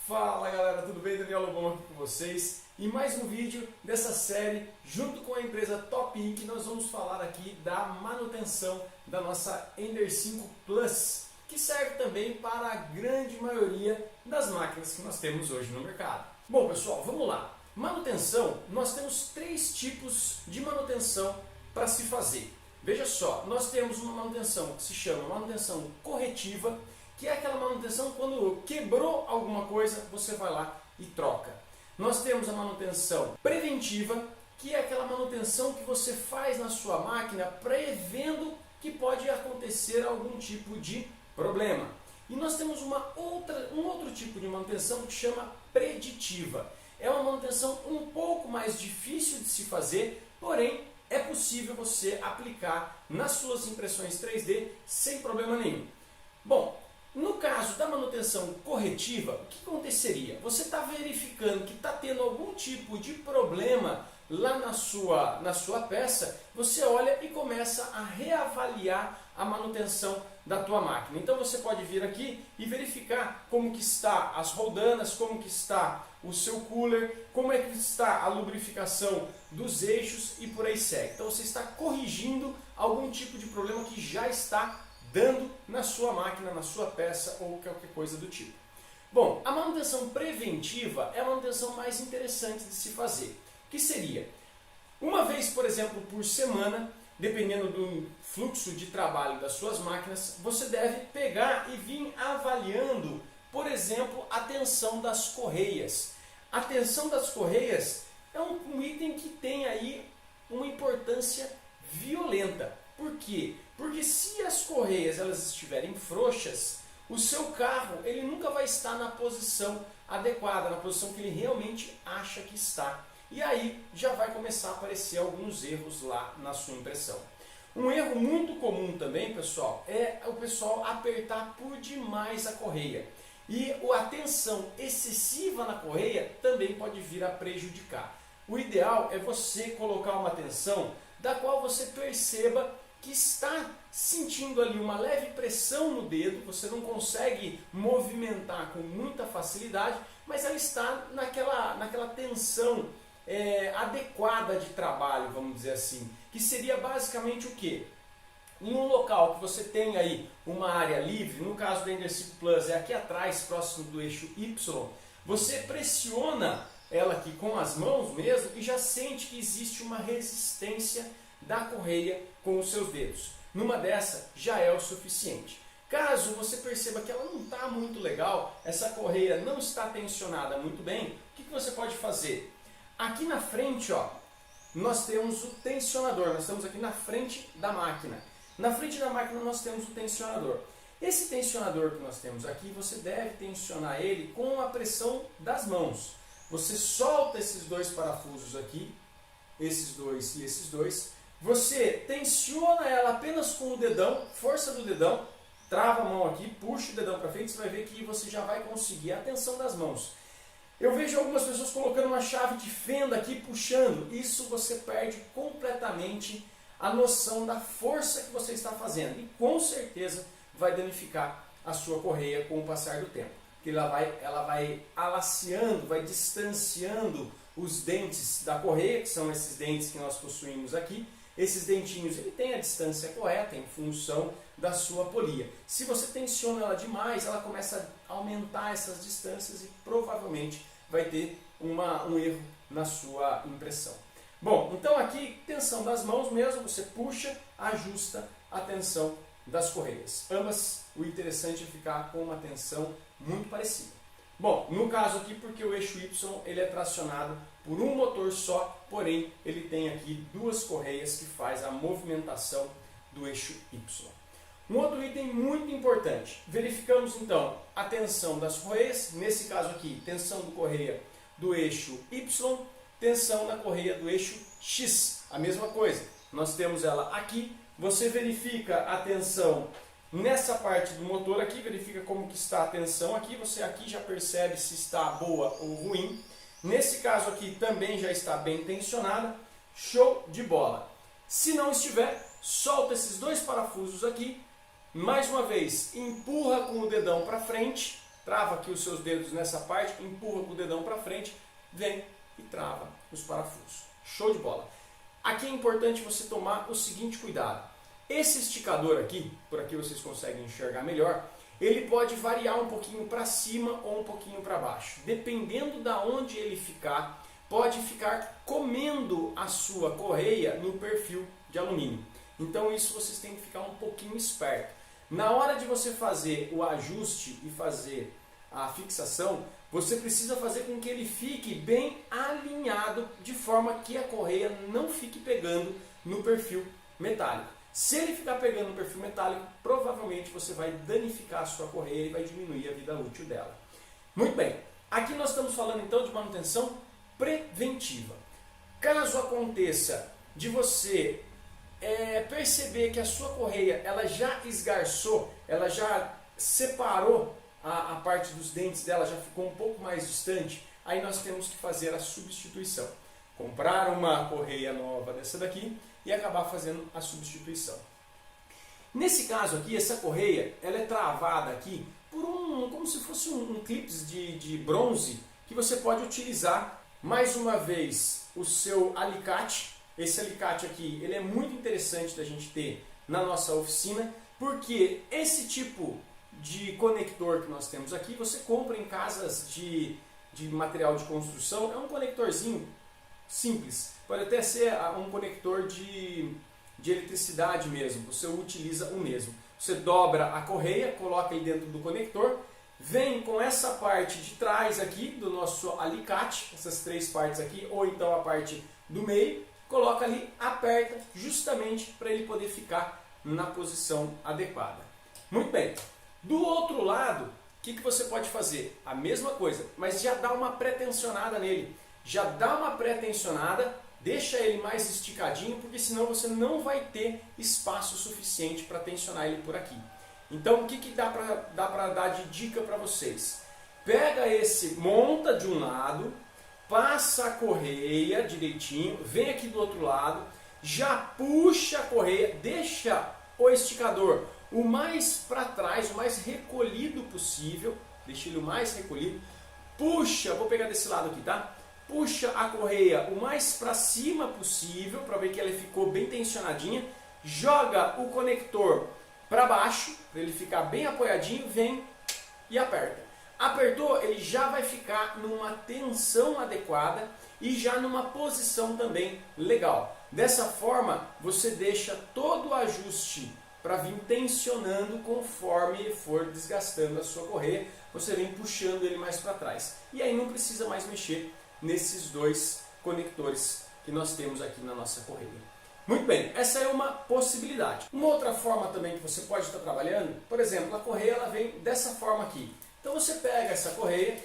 Fala galera, tudo bem? Daniel Lobão aqui com vocês e mais um vídeo dessa série junto com a empresa Top Inc. Nós vamos falar aqui da manutenção da nossa Ender 5 Plus, que serve também para a grande maioria das máquinas que nós temos hoje no mercado. Bom pessoal, vamos lá. Manutenção, nós temos três tipos de manutenção para se fazer. Veja só, nós temos uma manutenção que se chama manutenção corretiva, que é aquela manutenção quando quebrou alguma coisa, você vai lá e troca. Nós temos a manutenção preventiva, que é aquela manutenção que você faz na sua máquina prevendo que pode acontecer algum tipo de problema. E nós temos um outro tipo de manutenção que chama preditiva. É uma manutenção um pouco mais difícil de se fazer, porém é possível você aplicar nas suas impressões 3D sem problema nenhum. Bom, no caso da manutenção corretiva, o que aconteceria? Você está verificando que está tendo algum tipo de problema lá na sua peça, você olha e começa a reavaliar a manutenção da tua máquina. Então você pode vir aqui e verificar como que está as roldanas, como que está o seu cooler, como é que está a lubrificação dos eixos e por aí segue. Então você está corrigindo algum tipo de problema que já está dando na sua máquina, na sua peça ou qualquer coisa do tipo. Bom, a manutenção preventiva é a manutenção mais interessante de se fazer, que seria uma vez, por exemplo, por semana, dependendo do fluxo de trabalho das suas máquinas, você deve pegar e vir avaliando, por exemplo, a tensão das correias. A tensão das correias é um item que tem aí uma importância violenta. Por quê? Porque se as correias elas estiverem frouxas, o seu carro ele nunca vai estar na posição adequada, na posição que ele realmente acha que está. E aí já vai começar a aparecer alguns erros lá na sua impressão. Um erro muito comum também, pessoal, é o pessoal apertar por demais a correia. E a tensão excessiva na correia também pode vir a prejudicar. O ideal é você colocar uma tensão da qual você perceba que está sentindo ali uma leve pressão no dedo, você não consegue movimentar com muita facilidade, mas ela está naquela tensão adequada de trabalho, vamos dizer assim, que seria basicamente o quê? Em um local que você tem aí uma área livre, no caso da Ender 5 Plus é aqui atrás, próximo do eixo Y, você pressiona ela aqui com as mãos mesmo e já sente que existe uma resistência da correia com os seus dedos. Numa dessa já é o suficiente. Caso você perceba que ela não está muito legal, essa correia não está tensionada muito bem, o que você pode fazer? Aqui na frente, ó, nós temos o tensionador, nós estamos aqui na frente da máquina. Na frente da máquina nós temos o tensionador. Esse tensionador que nós temos aqui, você deve tensionar ele com a pressão das mãos. Você solta esses dois parafusos aqui, esses dois e esses dois. Você tensiona ela apenas com o dedão, força do dedão, trava a mão aqui, puxa o dedão para frente, você vai ver que você já vai conseguir a tensão das mãos. Eu vejo algumas pessoas colocando uma chave de fenda aqui, puxando. Isso você perde completamente a noção da força que você está fazendo. E com certeza vai danificar a sua correia com o passar do tempo. Porque ela vai alaciando, vai distanciando os dentes da correia, que são esses dentes que nós possuímos aqui. Esses dentinhos ele tem a distância correta em função da sua polia. Se você tensiona ela demais, ela começa a aumentar essas distâncias e provavelmente vai ter um erro na sua impressão. Bom, então aqui tensão das mãos mesmo, você puxa, ajusta a tensão das correias. Ambas, o interessante é ficar com uma tensão muito parecida. Bom, no caso aqui, porque o eixo Y ele é tracionado por um motor só, porém ele tem aqui duas correias que faz a movimentação do eixo Y. Um outro item muito importante, verificamos então a tensão das correias, nesse caso aqui, tensão do correia do eixo Y, tensão da correia do eixo X, a mesma coisa. Nós temos ela aqui, você verifica a tensão nessa parte do motor aqui, verifica como que está a tensão aqui, você aqui já percebe se está boa ou ruim. Nesse caso aqui também já está bem tensionada, show de bola. Se não estiver, solta esses dois parafusos aqui, mais uma vez, empurra com o dedão para frente, trava aqui os seus dedos nessa parte, empurra com o dedão para frente, vem e trava os parafusos. Show de bola! Aqui é importante você tomar o seguinte cuidado. Esse esticador aqui, por aqui vocês conseguem enxergar melhor, ele pode variar um pouquinho para cima ou um pouquinho para baixo. Dependendo da onde ele ficar, pode ficar comendo a sua correia no perfil de alumínio. Então isso vocês têm que ficar um pouquinho esperto. Na hora de você fazer o ajuste e fazer a fixação, você precisa fazer com que ele fique bem alinhado, de forma que a correia não fique pegando no perfil metálico. Se ele ficar pegando no perfil metálico, provavelmente você vai danificar a sua correia e vai diminuir a vida útil dela. Muito bem, aqui nós estamos falando então de manutenção preventiva. Caso aconteça de você perceber que a sua correia ela já esgarçou, ela já separou a parte dos dentes dela, já ficou um pouco mais distante, aí nós temos que fazer a substituição. Comprar uma correia nova dessa daqui e acabar fazendo a substituição. Nesse caso aqui, essa correia ela é travada aqui por como se fosse um clips de bronze que você pode utilizar. Mais uma vez, o seu alicate. Esse alicate aqui ele é muito interessante da gente ter na nossa oficina, porque esse tipo de conector que nós temos aqui, você compra em casas de material de construção, é um conectorzinho simples, pode até ser um conector de eletricidade mesmo, você utiliza o mesmo. Você dobra a correia, coloca aí dentro do conector, vem com essa parte de trás aqui do nosso alicate, essas três partes aqui, ou então a parte do meio, coloca ali, aperta justamente para ele poder ficar na posição adequada. Muito bem, do outro lado, o que você pode fazer? A mesma coisa, mas já dá uma pré-tensionada nele. Já dá uma pré-tensionada, deixa ele mais esticadinho, porque senão você não vai ter espaço suficiente para tensionar ele por aqui. Então o que dá para dar de dica para vocês? Pega esse, monta de um lado, passa a correia direitinho, vem aqui do outro lado, já puxa a correia, deixa o esticador o mais para trás, o mais recolhido possível, deixa ele o mais recolhido, puxa, vou pegar desse lado aqui, tá? Puxa a correia o mais para cima possível, para ver que ela ficou bem tensionadinha, joga o conector para baixo, para ele ficar bem apoiadinho, vem e aperta. Apertou, ele já vai ficar numa tensão adequada e já numa posição também legal. Dessa forma, você deixa todo o ajuste para vir tensionando conforme for desgastando a sua correia, você vem puxando ele mais para trás. E aí não precisa mais mexer nesses dois conectores que nós temos aqui na nossa correia. Muito bem, essa é uma possibilidade. Uma outra forma também que você pode estar trabalhando, por exemplo, a correia ela vem dessa forma aqui. Então você pega essa correia,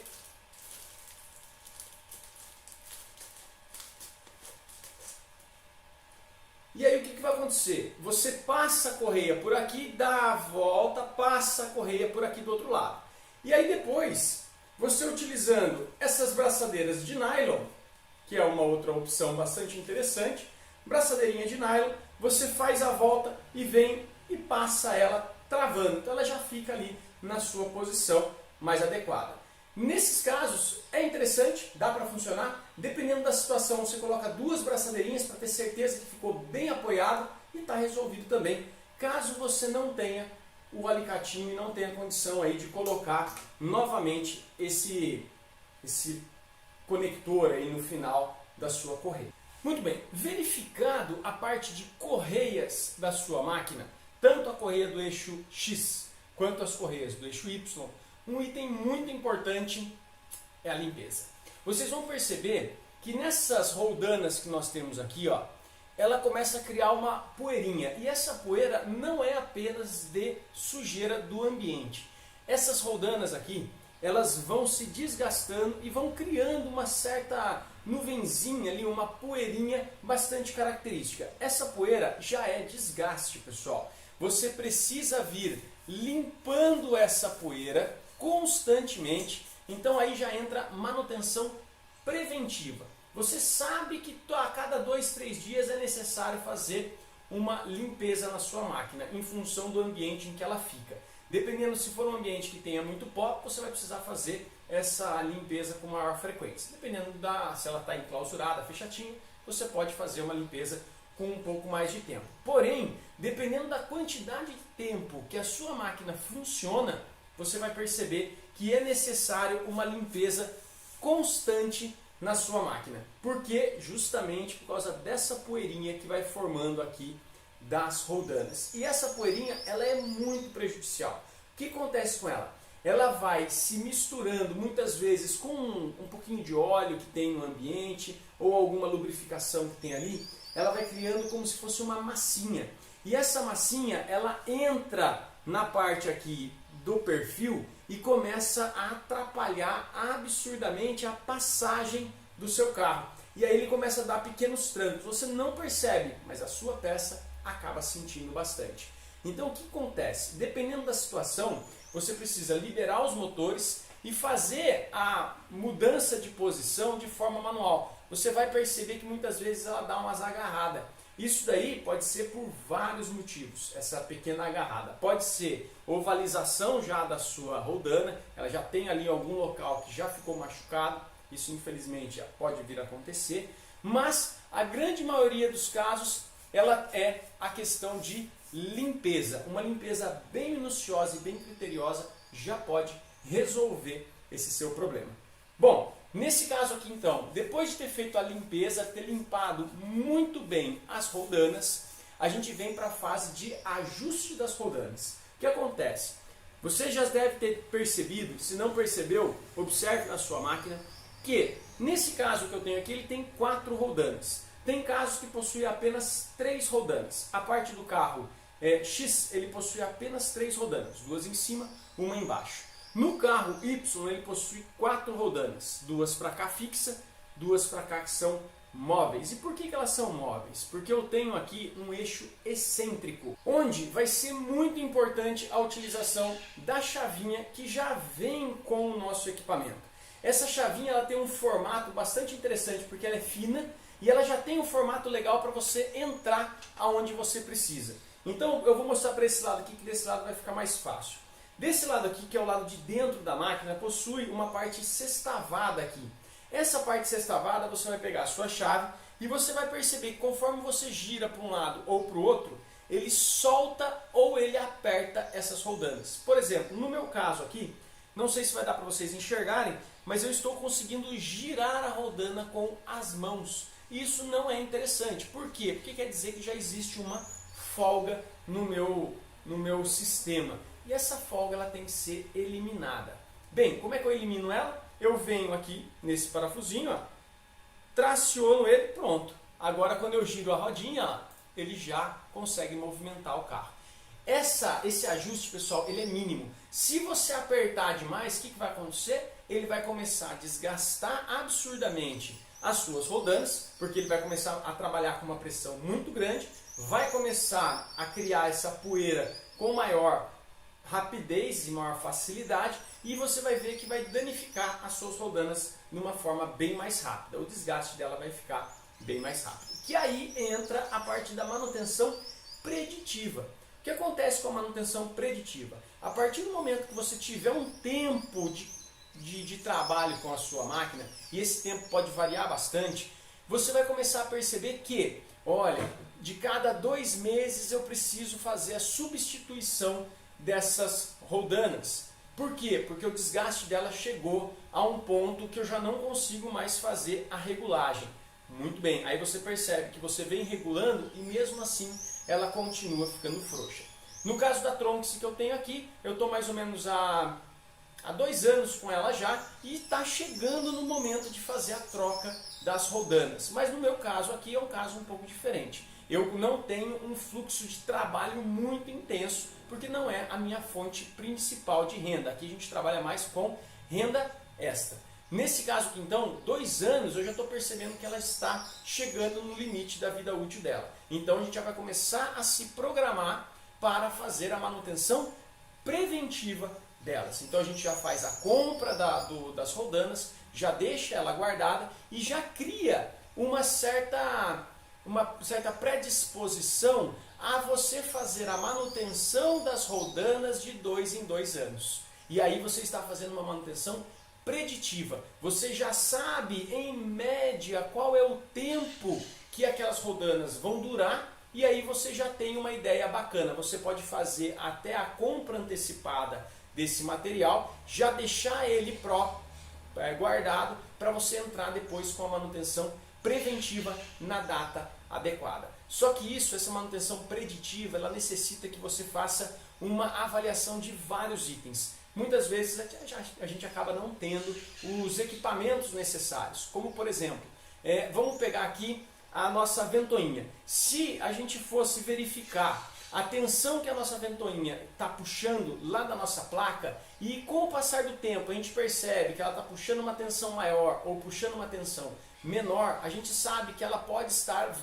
e aí o que vai acontecer? Você passa a correia por aqui, dá a volta, passa a correia por aqui do outro lado. E aí depois, você utilizando essas braçadeiras de nylon, que é uma outra opção bastante interessante, braçadeirinha de nylon, você faz a volta e vem e passa ela travando. Então ela já fica ali na sua posição mais adequada. Nesses casos é interessante, dá para funcionar. Dependendo da situação, você coloca duas braçadeirinhas para ter certeza que ficou bem apoiado e está resolvido também. Caso você não tenha o alicatinho e não tenha condição aí de colocar novamente esse conector aí no final da sua correia. Muito bem, verificado a parte de correias da sua máquina, tanto a correia do eixo X quanto as correias do eixo Y, um item muito importante é a limpeza. Vocês vão perceber que nessas roldanas que nós temos aqui, ó, ela começa a criar uma poeirinha. E essa poeira não é apenas de sujeira do ambiente. Essas roldanas aqui, elas vão se desgastando e vão criando uma certa nuvenzinha ali, uma poeirinha bastante característica. Essa poeira já é desgaste, pessoal. Você precisa vir limpando essa poeira constantemente. Então aí já entra manutenção preventiva. Você sabe que a cada 2, 3 dias é necessário fazer uma limpeza na sua máquina, em função do ambiente em que ela fica. Dependendo se for um ambiente que tenha muito pó, você vai precisar fazer essa limpeza com maior frequência. Dependendo se ela está enclausurada, fechadinha, você pode fazer uma limpeza com um pouco mais de tempo. Porém, dependendo da quantidade de tempo que a sua máquina funciona, você vai perceber que é necessário uma limpeza constante na sua máquina. Por quê? Justamente por causa dessa poeirinha que vai formando aqui das roldanas. E essa poeirinha, ela é muito prejudicial. O que acontece com ela? Ela vai se misturando muitas vezes com um pouquinho de óleo que tem no ambiente ou alguma lubrificação que tem ali. Ela vai criando como se fosse uma massinha. E essa massinha, ela entra na parte aqui do perfil e começa a atrapalhar absurdamente a passagem do seu carro. E aí ele começa a dar pequenos trancos. Você não percebe, mas a sua peça acaba sentindo bastante. Então o que acontece? Dependendo da situação, você precisa liberar os motores e fazer a mudança de posição de forma manual. Você vai perceber que muitas vezes ela dá umas agarradas. Isso daí pode ser por vários motivos, essa pequena agarrada. Pode ser ovalização já da sua roldana, ela já tem ali algum local que já ficou machucado, isso infelizmente já pode vir a acontecer, mas a grande maioria dos casos ela é a questão de limpeza. Uma limpeza bem minuciosa e bem criteriosa já pode resolver esse seu problema. Bom, nesse caso aqui então, depois de ter feito a limpeza, ter limpado muito bem as roldanas, a gente vem para a fase de ajuste das roldanas. O que acontece? Você já deve ter percebido, se não percebeu, observe na sua máquina, que nesse caso que eu tenho aqui, ele tem 4 roldanas. Tem casos que possuem apenas 3 roldanas. A parte do carro X, ele possui apenas 3 roldanas, 2 em cima, 1 embaixo. No carro Y, ele possui 4 roldanas, 2 para cá fixa, 2 para cá que são móveis. E por que elas são móveis? Porque eu tenho aqui um eixo excêntrico, onde vai ser muito importante a utilização da chavinha que já vem com o nosso equipamento. Essa chavinha ela tem um formato bastante interessante, porque ela é fina e ela já tem um formato legal para você entrar aonde você precisa. Então eu vou mostrar para esse lado aqui, que desse lado vai ficar mais fácil. Desse lado aqui, que é o lado de dentro da máquina, possui uma parte sextavada aqui. Essa parte sextavada você vai pegar a sua chave e você vai perceber que conforme você gira para um lado ou para o outro, ele solta ou ele aperta essas roldanas. Por exemplo, no meu caso aqui, não sei se vai dar para vocês enxergarem, mas eu estou conseguindo girar a roldana com as mãos. Isso não é interessante. Por quê? Porque quer dizer que já existe uma folga no meu sistema. E essa folga ela tem que ser eliminada. Bem, como é que eu elimino ela? Eu venho aqui nesse parafusinho, ó, traciono ele, pronto. Agora quando eu giro a rodinha, ó, ele já consegue movimentar o carro. Esse ajuste, pessoal, ele é mínimo. Se você apertar demais, o que vai acontecer? Ele vai começar a desgastar absurdamente as suas roldanas, porque ele vai começar a trabalhar com uma pressão muito grande, vai começar a criar essa poeira com maior rapidez e maior facilidade, e você vai ver que vai danificar as suas roldanas de uma forma bem mais rápida. O desgaste dela vai ficar bem mais rápido. Que aí entra a parte da manutenção preditiva. O que acontece com a manutenção preditiva? A partir do momento que você tiver um tempo de trabalho com a sua máquina, e esse tempo pode variar bastante, você vai começar a perceber que, olha, de cada 2 meses eu preciso fazer a substituição dessas roldanas. Por quê? Porque o desgaste dela chegou a um ponto que eu já não consigo mais fazer a regulagem. Muito bem, aí você percebe que você vem regulando e mesmo assim ela continua ficando frouxa. No caso da Tronx que eu tenho aqui, eu estou mais ou menos há 2 anos com ela já e está chegando no momento de fazer a troca das roldanas. Mas no meu caso aqui é um caso um pouco diferente. Eu não tenho um fluxo de trabalho muito intenso, porque não é a minha fonte principal de renda. Aqui a gente trabalha mais com renda extra. Nesse caso aqui, então, 2 anos, eu já estou percebendo que ela está chegando no limite da vida útil dela. Então a gente já vai começar a se programar para fazer a manutenção preventiva delas. Então a gente já faz a compra das roldanas, já deixa ela guardada e já cria uma certa predisposição a você fazer a manutenção das roldanas de 2 em 2 anos. E aí você está fazendo uma manutenção preditiva. Você já sabe, em média, qual é o tempo que aquelas roldanas vão durar, e aí você já tem uma ideia bacana. Você pode fazer até a compra antecipada desse material, já deixar ele guardado para você entrar depois com a manutenção preventiva na data adequada. Só que essa manutenção preditiva, ela necessita que você faça uma avaliação de vários itens. Muitas vezes a gente acaba não tendo os equipamentos necessários, como por exemplo, vamos pegar aqui a nossa ventoinha. Se a gente fosse verificar a tensão que a nossa ventoinha está puxando lá da nossa placa, e com o passar do tempo a gente percebe que ela está puxando uma tensão maior ou puxando uma tensão menor, a gente sabe que ela pode estar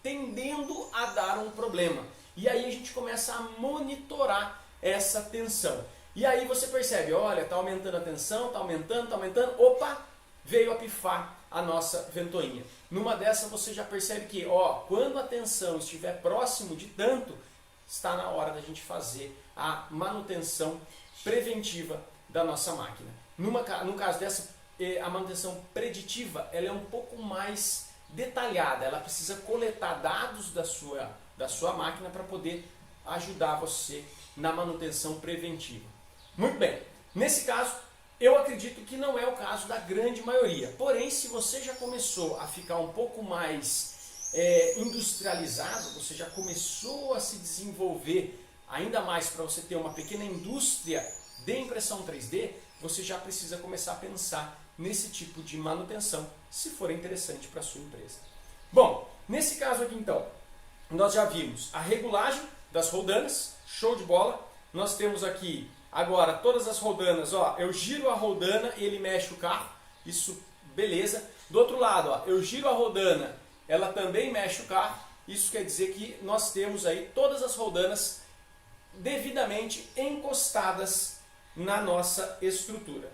tendendo a dar um problema. E aí a gente começa a monitorar essa tensão. E aí você percebe, olha, está aumentando a tensão, está aumentando, opa, veio a pifar a nossa ventoinha. Numa dessa você já percebe que, quando a tensão estiver próximo de tanto, está na hora da gente fazer a manutenção preventiva da nossa máquina. No caso dessa, a manutenção preditiva, ela é um pouco mais detalhada, ela precisa coletar dados da sua máquina para poder ajudar você na manutenção preventiva. Muito bem, nesse caso, eu acredito que não é o caso da grande maioria. Porém, se você já começou a ficar um pouco mais industrializado, você já começou a se desenvolver ainda mais para você ter uma pequena indústria de impressão 3D, você já precisa começar a pensar nesse tipo de manutenção, se for interessante para a sua empresa. Bom, nesse caso aqui então, nós já vimos a regulagem das roldanas, show de bola. Nós temos aqui agora todas as roldanas, eu giro a roldana e ele mexe o carro, isso beleza. Do outro lado, eu giro a roldana, ela também mexe o carro, isso quer dizer que nós temos aí todas as roldanas devidamente encostadas na nossa estrutura.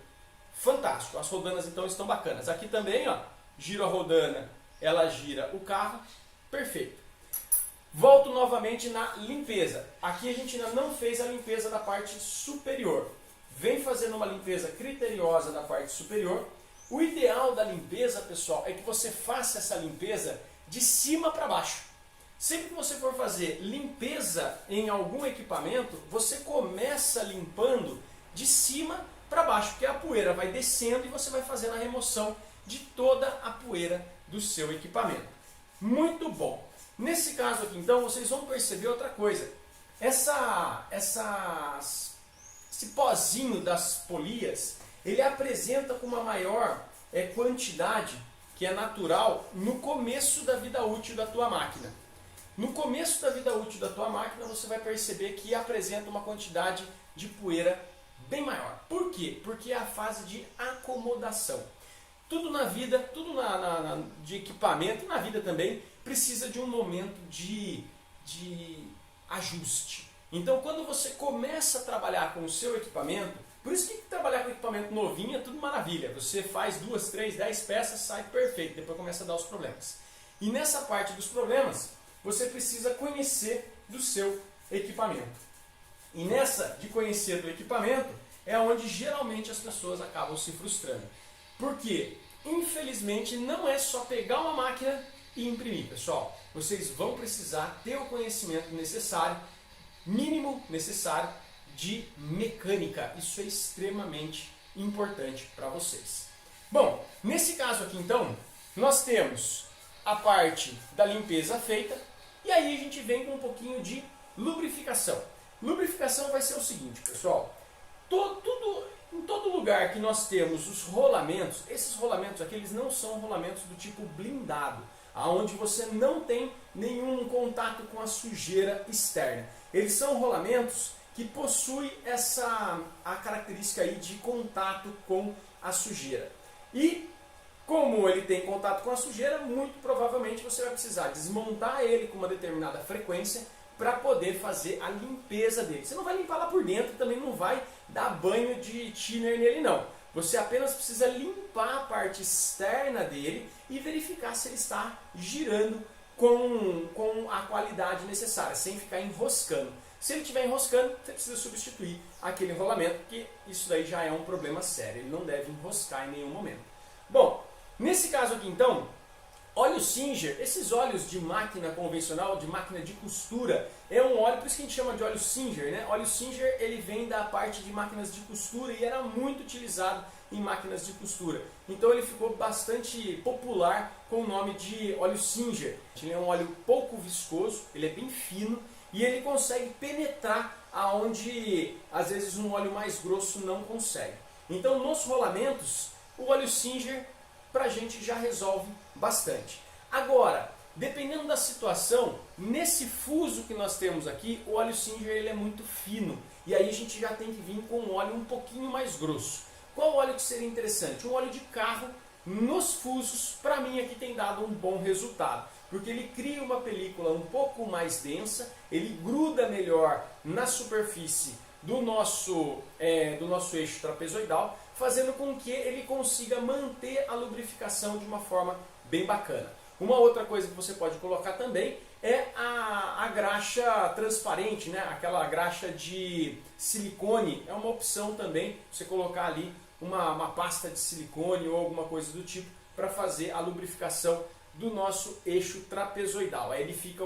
Fantástico, as roldanas então estão bacanas. Aqui também, giro a roldana, ela gira o carro, perfeito. Volto novamente na limpeza. Aqui a gente ainda não fez a limpeza da parte superior. Vem fazendo uma limpeza criteriosa da parte superior. O ideal da limpeza, pessoal, é que você faça essa limpeza de cima para baixo. Sempre que você for fazer limpeza em algum equipamento, você começa limpando de cima para baixo, porque a poeira vai descendo e você vai fazendo a remoção de toda a poeira do seu equipamento. Muito bom! Nesse caso aqui, então, vocês vão perceber outra coisa. Esse pozinho das polias, ele apresenta com uma maior quantidade, que é natural, no começo da vida útil da tua máquina. No começo da vida útil da tua máquina, você vai perceber que apresenta uma quantidade de poeira bem maior. Por quê? Porque é a fase de acomodação. Tudo na vida, tudo de equipamento, na vida também, precisa de um momento de ajuste. Então, quando você começa a trabalhar com o seu equipamento, por isso que trabalhar com equipamento novinho é tudo maravilha. Você faz 2, 3, 10 peças, sai perfeito, depois começa a dar os problemas. E nessa parte dos problemas, você precisa conhecer do seu equipamento. E nessa de conhecer do equipamento, é onde geralmente as pessoas acabam se frustrando. Porque, infelizmente, não é só pegar uma máquina e imprimir, pessoal. Vocês vão precisar ter o conhecimento necessário, mínimo necessário, de mecânica. Isso é extremamente importante para vocês. Bom, nesse caso aqui então, nós temos a parte da limpeza feita e aí a gente vem com um pouquinho de lubrificação. Lubrificação vai ser o seguinte, pessoal. Em todo lugar que nós temos os rolamentos, esses rolamentos aqui eles não são rolamentos do tipo blindado, aonde você não tem nenhum contato com a sujeira externa. Eles são rolamentos que possuem a característica aí de contato com a sujeira. E como ele tem contato com a sujeira, muito provavelmente você vai precisar desmontar ele com uma determinada frequência para poder fazer a limpeza dele. Você não vai limpar lá por dentro, também não vai dar banho de thinner nele não. Você apenas precisa limpar a parte externa dele e verificar se ele está girando com a qualidade necessária, sem ficar enroscando. Se ele estiver enroscando, você precisa substituir aquele enrolamento, porque isso daí já é um problema sério, ele não deve enroscar em nenhum momento. Bom, nesse caso aqui então, óleo Singer, esses óleos de máquina convencional, de máquina de costura, é um óleo, por isso que a gente chama de óleo Singer, né? Óleo Singer, ele vem da parte de máquinas de costura e era muito utilizado em máquinas de costura. Então ele ficou bastante popular com o nome de óleo Singer. Ele é um óleo pouco viscoso, ele é bem fino e ele consegue penetrar aonde às vezes um óleo mais grosso não consegue. Então nos rolamentos, o óleo Singer pra gente já resolve bastante. Agora, dependendo da situação, nesse fuso que nós temos aqui, o óleo Singer ele é muito fino. E aí a gente já tem que vir com um óleo um pouquinho mais grosso. Qual óleo que seria interessante? Um óleo de carro nos fusos, para mim aqui tem dado um bom resultado. Porque ele cria uma película um pouco mais densa, ele gruda melhor na superfície do nosso eixo trapezoidal, fazendo com que ele consiga manter a lubrificação de uma forma bem bacana. Uma outra coisa que você pode colocar também é a graxa transparente, né? Aquela graxa de silicone, é uma opção também, você colocar ali uma pasta de silicone ou alguma coisa do tipo para fazer a lubrificação do nosso eixo trapezoidal. Aí ele fica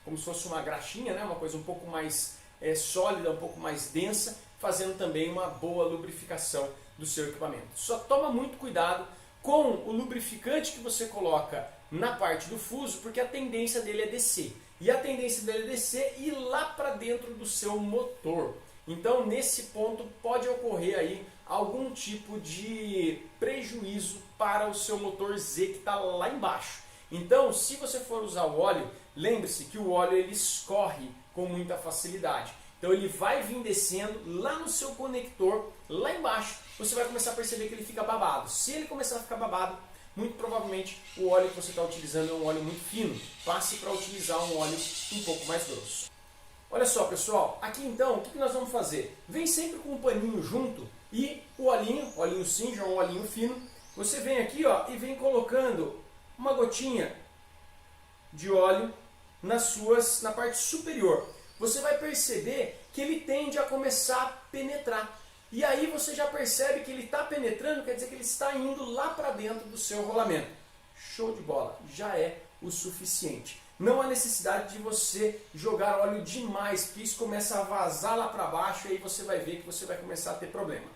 como se fosse uma graxinha, né? Uma coisa um pouco mais sólida, um pouco mais densa, fazendo também uma boa lubrificação do seu equipamento. Só toma muito cuidado com o lubrificante que você coloca na parte do fuso, porque a tendência dele é descer. E a tendência dele é descer e ir lá para dentro do seu motor. Então nesse ponto pode ocorrer aí algum tipo de prejuízo para o seu motor Z que está lá embaixo. Então se você for usar o óleo, lembre-se que o óleo ele escorre com muita facilidade. Então ele vai vir descendo lá no seu conector, lá embaixo, você vai começar a perceber que ele fica babado. Se ele começar a ficar babado, muito provavelmente o óleo que você está utilizando é um óleo muito fino. Passe para utilizar um óleo um pouco mais grosso. Olha só pessoal, aqui então o que nós vamos fazer? Vem sempre com um paninho junto e o olhinho Singer, um olhinho fino, você vem aqui ó, e vem colocando uma gotinha de óleo na parte superior. Você vai perceber que ele tende a começar a penetrar. E aí você já percebe que ele está penetrando, quer dizer que ele está indo lá para dentro do seu rolamento. Show de bola, já é o suficiente. Não há necessidade de você jogar óleo demais, porque isso começa a vazar lá para baixo e aí você vai ver que você vai começar a ter problema.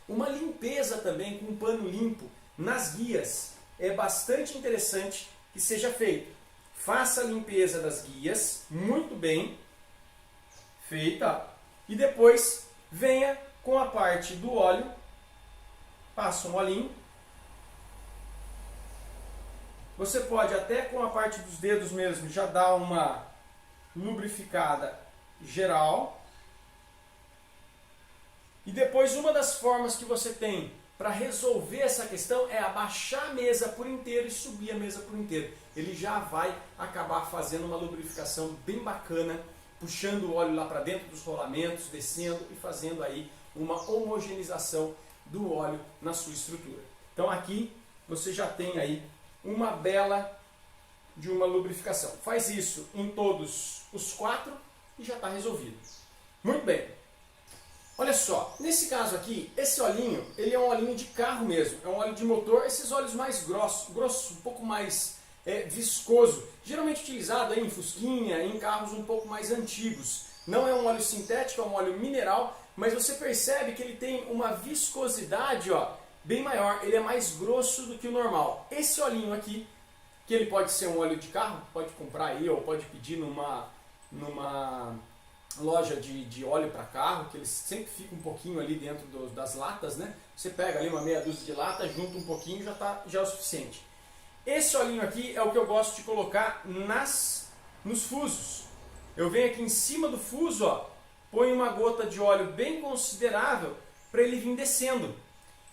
Uma limpeza também com um pano limpo nas guias é bastante interessante que seja feito. Faça a limpeza das guias, muito bem feita, e depois venha com a parte do óleo, passa um olhinho. Você pode até com a parte dos dedos mesmo já dar uma lubrificada geral. E depois uma das formas que você tem para resolver essa questão é abaixar a mesa por inteiro e subir a mesa por inteiro. Ele já vai acabar fazendo uma lubrificação bem bacana, puxando o óleo lá para dentro dos rolamentos, descendo e fazendo aí uma homogeneização do óleo na sua estrutura. Então aqui você já tem aí uma bela de uma lubrificação. Faz isso em todos os 4 e já está resolvido. Muito bem. Olha só, nesse caso aqui, esse olhinho, ele é um olhinho de carro mesmo, é um óleo de motor, esses óleos mais grossos, um pouco mais viscoso, geralmente utilizado aí em fusquinha, em carros um pouco mais antigos. Não é um óleo sintético, é um óleo mineral, mas você percebe que ele tem uma viscosidade ó, bem maior, ele é mais grosso do que o normal. Esse olhinho aqui, que ele pode ser um óleo de carro, pode comprar aí ou pode pedir numa loja de óleo para carro, que eles sempre ficam um pouquinho ali dentro das latas, né? Você pega ali uma meia dúzia de lata, junta um pouquinho já é o suficiente. Esse olhinho aqui é o que eu gosto de colocar nos fusos. Eu venho aqui em cima do fuso, ó, ponho uma gota de óleo bem considerável para ele vir descendo.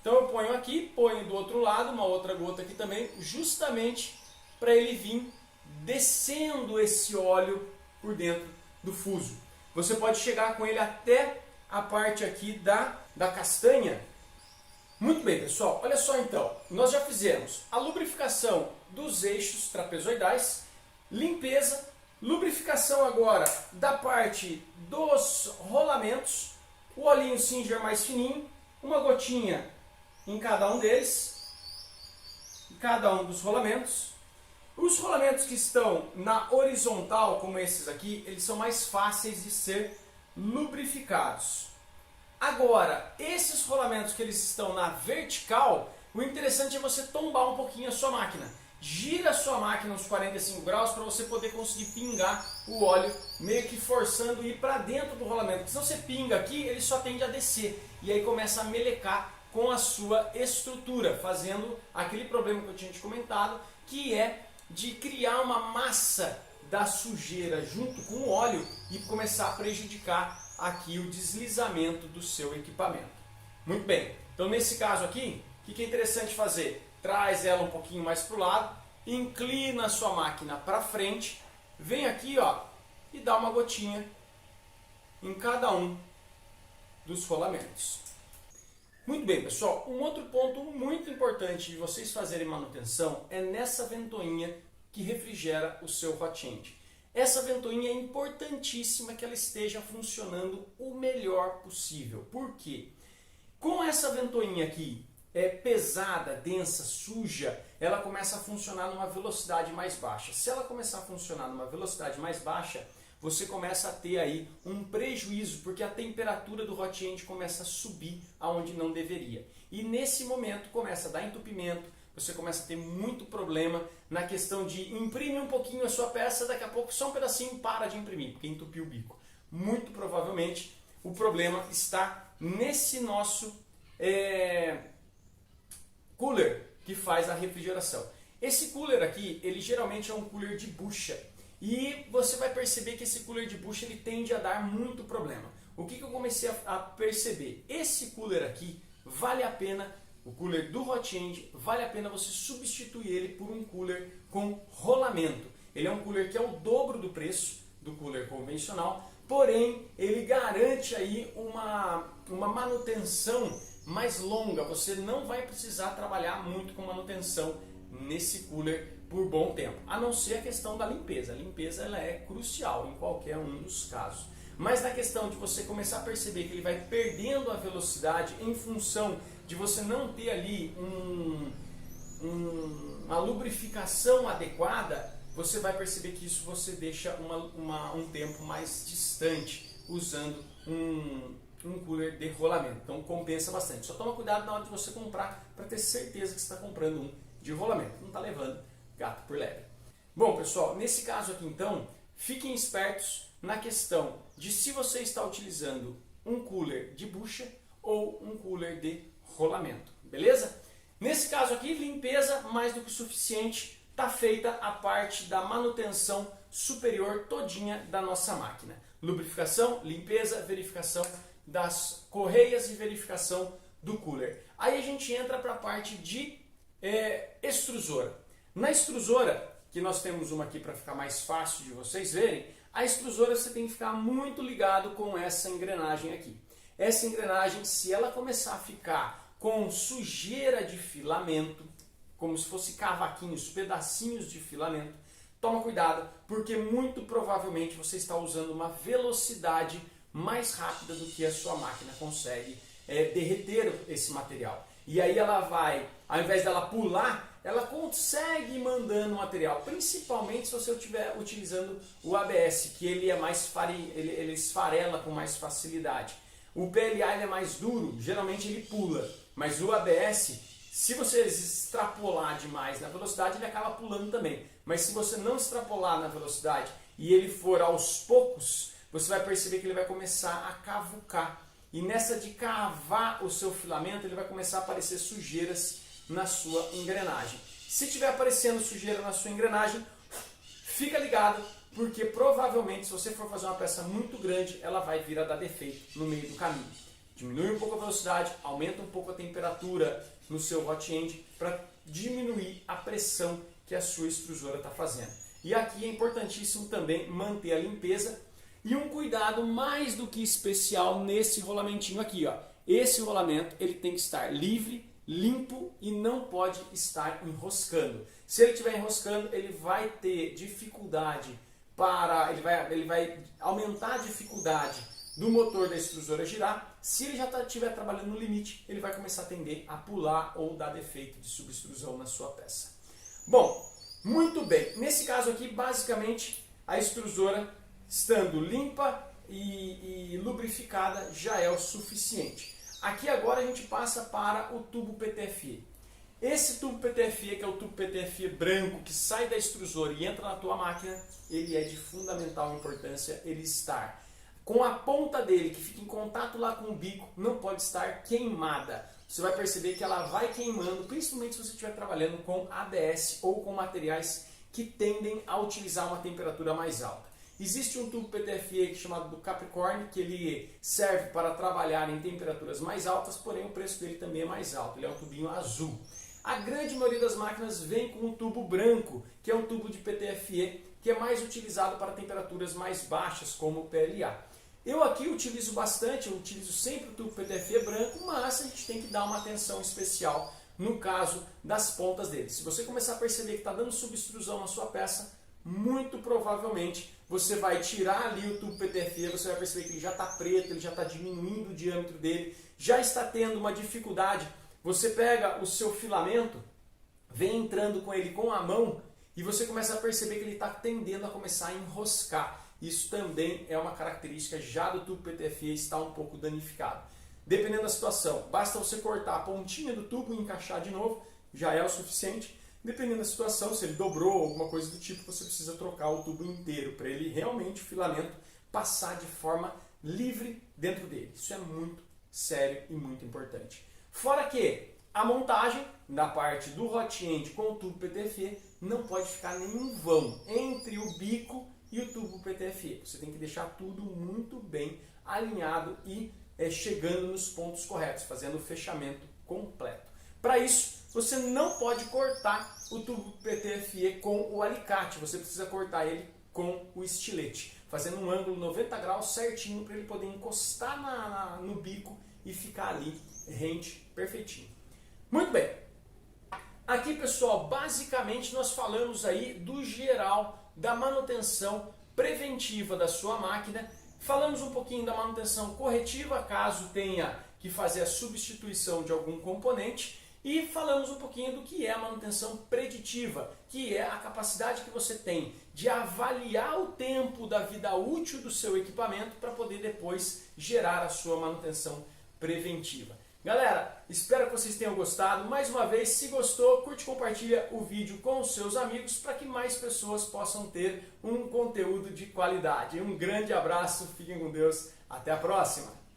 Então eu ponho aqui, ponho do outro lado uma outra gota aqui também, justamente para ele vir descendo esse óleo por dentro do fuso. Você pode chegar com ele até a parte aqui da castanha. Muito bem, pessoal. Olha só então. Nós já fizemos a lubrificação dos eixos trapezoidais. limpeza, lubrificação agora da parte dos rolamentos, o olhinho Singer mais fininho, uma gotinha em cada um deles, em cada um dos rolamentos. Os rolamentos que estão na horizontal, como esses aqui, eles são mais fáceis de ser lubrificados. Agora, esses rolamentos que eles estão na vertical, o interessante é você tombar um pouquinho a sua máquina. Gira a sua máquina uns 45 graus para você poder conseguir pingar o óleo, meio que forçando ir para dentro do rolamento. Porque se você pinga aqui, ele só tende a descer e aí começa a melecar com a sua estrutura, fazendo aquele problema que eu tinha te comentado, que é de criar uma massa da sujeira junto com o óleo e começar a prejudicar aqui o deslizamento do seu equipamento. Muito bem, então nesse caso aqui, o que é interessante fazer? Traz ela um pouquinho mais para o lado, inclina a sua máquina para frente, vem aqui ó, e dá uma gotinha em cada um dos rolamentos. Muito bem, pessoal, um outro ponto muito importante de vocês fazerem manutenção é nessa ventoinha que refrigera o seu hot end. Essa ventoinha é importantíssima que ela esteja funcionando o melhor possível. Por quê? Com essa ventoinha aqui pesada, densa, suja, ela começa a funcionar numa velocidade mais baixa. Se ela começar a funcionar numa velocidade mais baixa, você começa a ter aí um prejuízo, porque a temperatura do hot end começa a subir aonde não deveria. E nesse momento começa a dar entupimento, você começa a ter muito problema na questão de imprimir um pouquinho a sua peça, daqui a pouco só um pedacinho para de imprimir, porque entupiu o bico. Muito provavelmente o problema está nesse nosso cooler que faz a refrigeração. Esse cooler aqui, ele geralmente é um cooler de bucha. E você vai perceber que esse cooler de bucha ele tende a dar muito problema. O que eu comecei a perceber? Esse cooler aqui vale a pena, o cooler do hot end, vale a pena você substituir ele por um cooler com rolamento. Ele é um cooler que é o dobro do preço do cooler convencional, porém ele garante aí uma manutenção mais longa. Você não vai precisar trabalhar muito com manutenção nesse cooler por bom tempo, a não ser a questão da limpeza. A limpeza ela é crucial em qualquer um dos casos. Mas na questão de você começar a perceber que ele vai perdendo a velocidade em função de você não ter ali uma lubrificação adequada, você vai perceber que isso você deixa um tempo mais distante usando um cooler de rolamento. Então compensa bastante. Só toma cuidado na hora de você comprar para ter certeza que você está comprando um de rolamento. Não está levando gato por lebre. Bom, pessoal, nesse caso aqui então, fiquem espertos na questão de se você está utilizando um cooler de bucha ou um cooler de rolamento, beleza? Nesse caso aqui, limpeza mais do que suficiente, está feita a parte da manutenção superior todinha da nossa máquina. Lubrificação, limpeza, verificação das correias e verificação do cooler. Aí a gente entra para a parte de extrusora. Na extrusora, que nós temos uma aqui para ficar mais fácil de vocês verem, a extrusora você tem que ficar muito ligado com essa engrenagem aqui. Essa engrenagem, se ela começar a ficar com sujeira de filamento, como se fosse cavaquinhos, pedacinhos de filamento, toma cuidado, porque muito provavelmente você está usando uma velocidade mais rápida do que a sua máquina consegue derreter esse material. E aí ela vai, ao invés dela pular, ela consegue ir mandando o material, principalmente se você estiver utilizando o ABS, que ele é mais ele esfarela com mais facilidade. O PLA ele é mais duro, geralmente ele pula, mas o ABS, se você extrapolar demais na velocidade, ele acaba pulando também. Mas se você não extrapolar na velocidade e ele for aos poucos, você vai perceber que ele vai começar a cavucar. E nessa de cavar o seu filamento, ele vai começar a aparecer sujeiras na sua engrenagem. Se tiver aparecendo sujeira na sua engrenagem, fica ligado, porque provavelmente se você for fazer uma peça muito grande, ela vai vir a dar defeito no meio do caminho. Diminui um pouco a velocidade, aumenta um pouco a temperatura no seu hot end para diminuir a pressão que a sua extrusora está fazendo. E aqui é importantíssimo também manter a limpeza e um cuidado mais do que especial nesse rolamentinho aqui, ó. Esse rolamento ele tem que estar livre limpo e não pode estar enroscando. Se ele estiver enroscando, ele vai ter dificuldade ele vai aumentar a dificuldade do motor da extrusora girar. Se ele já estiver trabalhando no limite, ele vai começar a tender a pular ou dar defeito de subextrusão na sua peça. Bom, muito bem. Nesse caso aqui, basicamente, a extrusora estando limpa e lubrificada já é o suficiente. Aqui agora a gente passa para o tubo PTFE. Esse tubo PTFE, que é o tubo PTFE branco que sai da extrusora e entra na tua máquina, ele é de fundamental importância ele estar com a ponta dele, que fica em contato lá com o bico, não pode estar queimada. Você vai perceber que ela vai queimando, principalmente se você estiver trabalhando com ABS ou com materiais que tendem a utilizar uma temperatura mais alta. Existe um tubo PTFE chamado do Capricorn, que ele serve para trabalhar em temperaturas mais altas, porém o preço dele também é mais alto, ele é um tubinho azul. A grande maioria das máquinas vem com um tubo branco, que é um tubo de PTFE, que é mais utilizado para temperaturas mais baixas, como o PLA. Eu aqui utilizo bastante, eu utilizo sempre o tubo PTFE branco, mas a gente tem que dar uma atenção especial no caso das pontas dele. Se você começar a perceber que está dando subextrusão na sua peça, muito provavelmente você vai tirar ali o tubo PTFE, você vai perceber que ele já está preto, ele já está diminuindo o diâmetro dele, já está tendo uma dificuldade. Você pega o seu filamento, vem entrando com ele com a mão e você começa a perceber que ele está tendendo a começar a enroscar. Isso também é uma característica já do tubo PTFE estar um pouco danificado. Dependendo da situação, basta você cortar a pontinha do tubo e encaixar de novo, já é o suficiente. Dependendo da situação, se ele dobrou ou alguma coisa do tipo, você precisa trocar o tubo inteiro para ele realmente, o filamento, passar de forma livre dentro dele. Isso é muito sério e muito importante. Fora que a montagem na parte do hot end com o tubo PTFE não pode ficar nenhum vão entre o bico e o tubo PTFE. Você tem que deixar tudo muito bem alinhado e chegando nos pontos corretos, fazendo o fechamento completo. Para isso, você não pode cortar o tubo PTFE com o alicate, você precisa cortar ele com o estilete, fazendo um ângulo 90 graus certinho para ele poder encostar no bico e ficar ali rente perfeitinho. Muito bem. Aqui, pessoal, basicamente nós falamos aí do geral da manutenção preventiva da sua máquina. Falamos um pouquinho da manutenção corretiva, caso tenha que fazer a substituição de algum componente. E falamos um pouquinho do que é a manutenção preditiva, que é a capacidade que você tem de avaliar o tempo da vida útil do seu equipamento para poder depois gerar a sua manutenção preventiva. Galera, espero que vocês tenham gostado. Mais uma vez, se gostou, curte e compartilha o vídeo com os seus amigos para que mais pessoas possam ter um conteúdo de qualidade. Um grande abraço, fiquem com Deus, até a próxima!